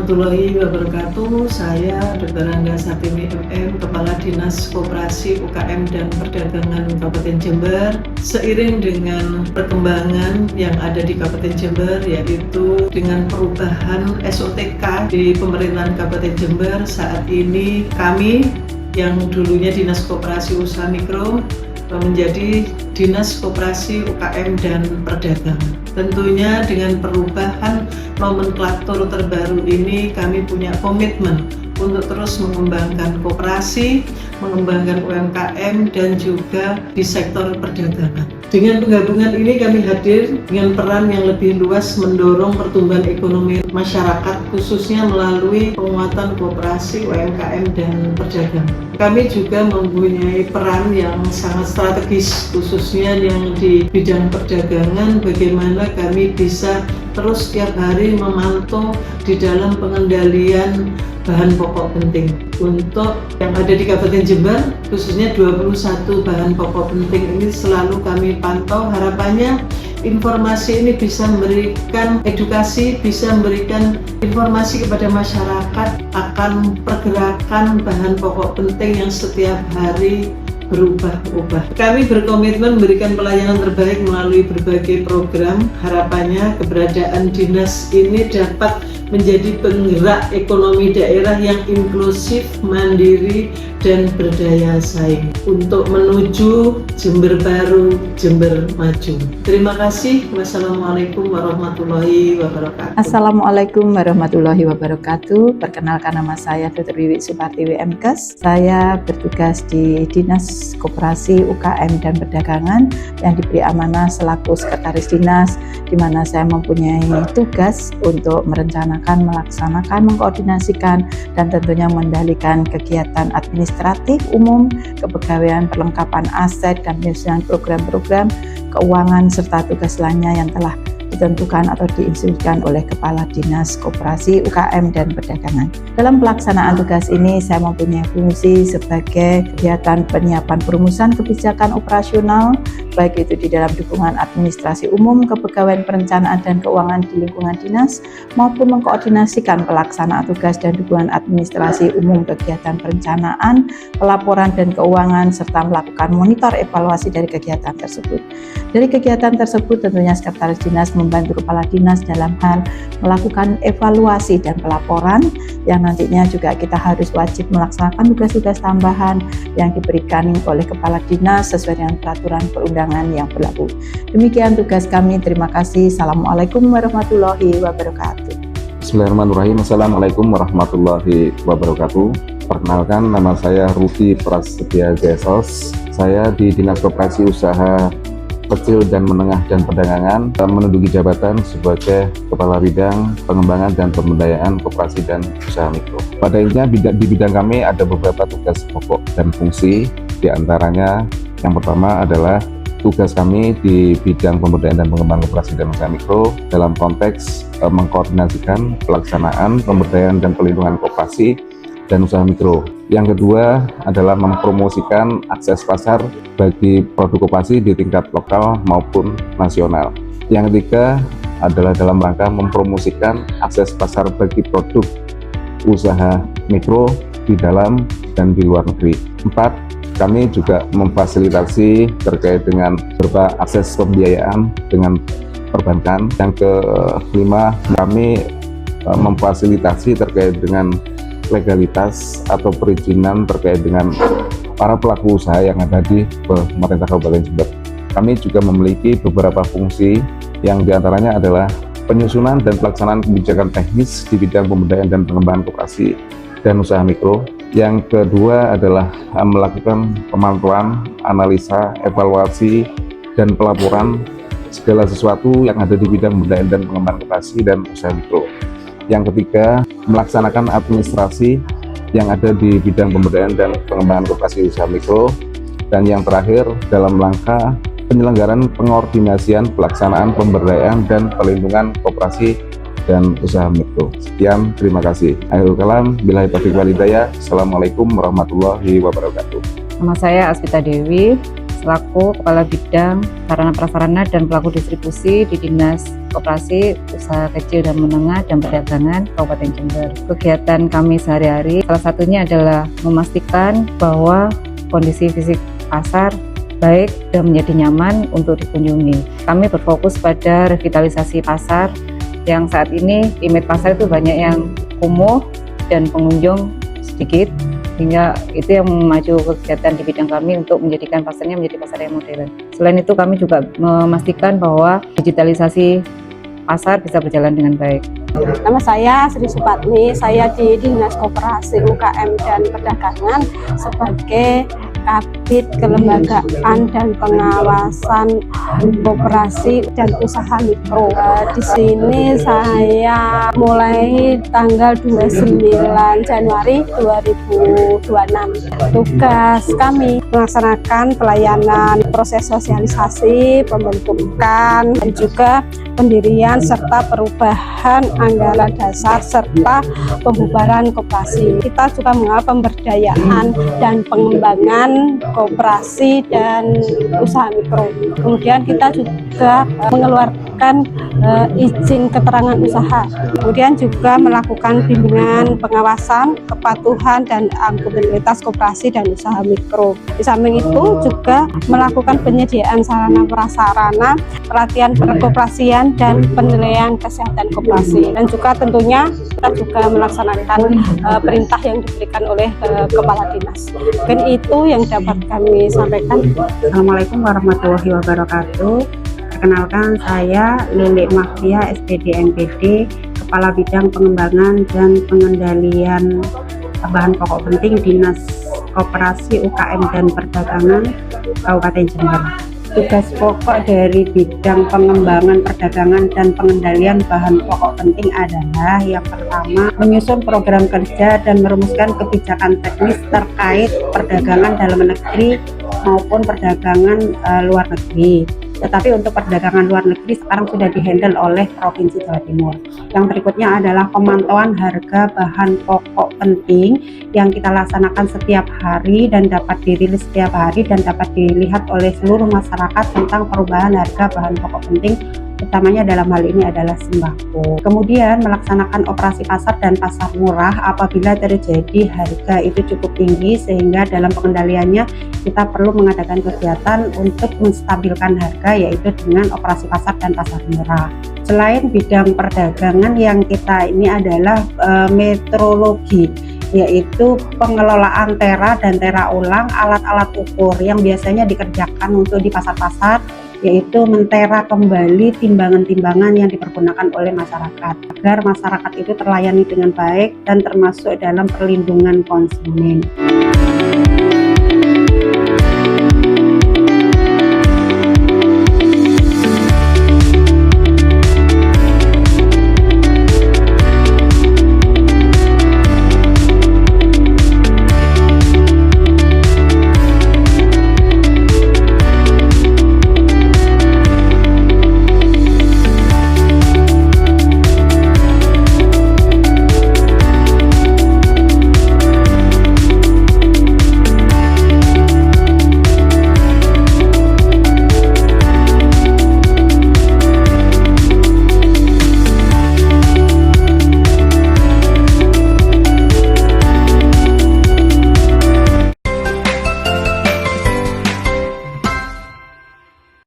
warahmatullahi wabarakatuh. Saya Dr. Rangga Satimi MM, Kepala Dinas Koperasi UKM dan Perdagangan Kabupaten Jember. Seiring dengan perkembangan yang ada di Kabupaten Jember, yaitu dengan perubahan SOTK di pemerintahan Kabupaten Jember, saat ini kami yang dulunya Dinas Koperasi Usaha Mikro menjadi Dinas Koperasi UKM dan Perdagangan. Tentunya dengan perubahan nomenklatur terbaru ini kami punya komitmen untuk terus mengembangkan koperasi, mengembangkan UMKM dan juga di sektor perdagangan. Dengan penggabungan ini kami hadir dengan peran yang lebih luas mendorong pertumbuhan ekonomi masyarakat khususnya melalui penguatan koperasi, UMKM dan perdagangan. Kami juga mempunyai peran yang sangat strategis khususnya yang di bidang perdagangan, bagaimana kami bisa terus setiap hari memantau di dalam pengendalian bahan pokok penting. Untuk yang ada di Kabupaten Jember, khususnya 21 bahan pokok penting ini selalu kami pantau. Harapannya informasi ini bisa memberikan edukasi, bisa memberikan informasi kepada masyarakat akan pergerakan bahan pokok penting yang setiap hari berubah-ubah. Kami berkomitmen memberikan pelayanan terbaik melalui berbagai program. Harapannya keberadaan dinas ini dapat menjadi penggerak ekonomi daerah yang inklusif, mandiri, dan berdaya saing untuk menuju Jember baru, Jember maju. Terima kasih. Wassalamualaikum warahmatullahi wabarakatuh. Assalamualaikum warahmatullahi wabarakatuh. Perkenalkan, nama saya Dr. Wiwi Supartiwi MKes. Saya bertugas di Dinas Koperasi UKM dan Perdagangan yang diberi amanah selaku Sekretaris Dinas, di mana saya mempunyai tugas untuk merencanakan, melaksanakan, mengkoordinasikan, dan tentunya mengendalikan kegiatan administratif umum, kepegawaian, perlengkapan aset, dan penyusunan program-program keuangan serta tugas lainnya yang telah ditentukan atau diinstruksikan oleh Kepala Dinas Koperasi UKM dan Perdagangan. Dalam pelaksanaan tugas ini, saya mempunyai fungsi sebagai kegiatan penyiapan perumusan kebijakan operasional, baik itu di dalam dukungan administrasi umum, kepegawaian, perencanaan dan keuangan di lingkungan dinas, maupun mengkoordinasikan pelaksanaan tugas dan dukungan administrasi umum kegiatan perencanaan, pelaporan dan keuangan, serta melakukan monitor evaluasi dari kegiatan tersebut. Dari kegiatan tersebut tentunya Sekretaris Dinas membantu Kepala Dinas dalam hal melakukan evaluasi dan pelaporan, yang nantinya juga kita harus wajib melaksanakan tugas-tugas tambahan yang diberikan oleh Kepala Dinas sesuai dengan peraturan perundangan yang berlaku. Demikian tugas kami. Terima kasih. Assalamualaikum warahmatullahi wabarakatuh. Bismillahirrahmanirrahim. Assalamualaikum warahmatullahi wabarakatuh. Perkenalkan, nama saya Rudi Prasetya Gesos. Saya di Dinas Koperasi Usaha Kecil dan Menengah dan Perdagangan menduduki jabatan sebagai Kepala Bidang Pengembangan dan Pemberdayaan Koperasi dan Usaha Mikro. Pada intinya di bidang kami ada beberapa tugas pokok dan fungsi. Di antaranya yang pertama adalah tugas kami di bidang pemberdayaan dan pengembangan koperasi dan usaha mikro dalam konteks mengkoordinasikan pelaksanaan pemberdayaan dan pelindungan koperasi dan usaha mikro. Yang kedua adalah mempromosikan akses pasar bagi produk koperasi di tingkat lokal maupun nasional. Yang ketiga adalah dalam rangka mempromosikan akses pasar bagi produk usaha mikro di dalam dan di luar negeri. 4, kami juga memfasilitasi terkait dengan berupa akses pembiayaan dengan perbankan. Yang kelima, kami memfasilitasi terkait dengan legalitas atau perizinan terkait dengan para pelaku usaha yang ada di pemerintah Kabupaten Jember. Kami juga memiliki beberapa fungsi yang diantaranya adalah penyusunan dan pelaksanaan kebijakan teknis di bidang pemberdayaan dan pengembangan koperasi dan usaha mikro. Yang kedua adalah melakukan pemantauan, analisa, evaluasi, dan pelaporan segala sesuatu yang ada di bidang pemberdayaan dan pengembangan koperasi dan usaha mikro. Yang ketiga, melaksanakan administrasi yang ada di bidang pemberdayaan dan pengembangan koperasi usaha mikro. Dan yang terakhir, dalam rangka penyelenggaraan pengordinasian pelaksanaan pemberdayaan dan pelindungan koperasi dan usaha mikro. Sekian, terima kasih. Akhirul kalam, billahi taufiq wal hidayah. Assalamualaikum warahmatullahi wabarakatuh. Nama saya Asvita Dewi. selaku Kepala Bidang Sarana Prasarana dan Pelaku Distribusi di Dinas Koperasi Usaha Kecil dan Menengah dan Perdagangan Kabupaten Jember. Kegiatan kami sehari-hari salah satunya adalah memastikan bahwa kondisi fisik pasar baik dan menjadi nyaman untuk dikunjungi. Kami berfokus pada revitalisasi pasar yang saat ini image pasar itu banyak yang kumuh dan pengunjung sedikit, sehingga itu yang memacu kegiatan di bidang kami untuk menjadikan pasarnya menjadi pasar yang modern. Selain itu kami juga memastikan bahwa digitalisasi pasar bisa berjalan dengan baik. Nama saya Sri Supatmi, saya di Dinas Koperasi UKM dan Perdagangan sebagai Kabid Kelembagaan dan Pengawasan Koperasi dan Usaha Mikro. Di sini saya mulai tanggal 29 Januari 2026. Tugas kami melaksanakan pelayanan proses sosialisasi, pembentukan, dan juga pendirian serta perubahan anggaran dasar serta pembubaran koperasi. Kita juga mengawal pemberdayaan dan pengembangan koperasi dan usaha mikro. Kemudian kita juga mengeluarkan izin keterangan usaha. Kemudian juga melakukan bimbingan pengawasan, kepatuhan dan akuntabilitas koperasi dan usaha mikro. Di samping itu juga melakukan penyediaan sarana prasarana, pelatihan perkoperasian dan penilaian kesehatan koperasi. Dan juga tentunya kita juga melaksanakan perintah yang diberikan oleh Kepala Dinas. Mungkin itu yang dapat kami sampaikan. Assalamualaikum warahmatullahi wabarakatuh. Perkenalkan, saya Lili Mahfia, SPD MPD, Kepala Bidang Pengembangan dan Pengendalian Bahan Pokok Penting Dinas Koperasi UKM dan Perdagangan Kabupaten Jember. Tugas pokok dari bidang pengembangan, perdagangan, dan pengendalian bahan pokok penting adalah yang pertama, menyusun program kerja dan merumuskan kebijakan teknis terkait perdagangan dalam negeri maupun perdagangan luar negeri. Tetapi untuk perdagangan luar negeri sekarang sudah dihandle oleh Provinsi Jawa Timur. Yang berikutnya adalah pemantauan harga bahan pokok penting yang kita laksanakan setiap hari dan dapat dirilis setiap hari dan dapat dilihat oleh seluruh masyarakat tentang perubahan harga bahan pokok penting, utamanya dalam hal ini adalah sembako. Kemudian melaksanakan operasi pasar dan pasar murah apabila terjadi harga itu cukup tinggi, sehingga dalam pengendaliannya kita perlu mengadakan kegiatan untuk menstabilkan harga, yaitu dengan operasi pasar dan pasar murah. Selain bidang perdagangan, yang kita ini adalah metrologi, yaitu pengelolaan tera dan tera ulang, alat-alat ukur yang biasanya dikerjakan untuk di pasar-pasar, yaitu mentera kembali timbangan-timbangan yang dipergunakan oleh masyarakat agar masyarakat itu terlayani dengan baik dan termasuk dalam perlindungan konsumen.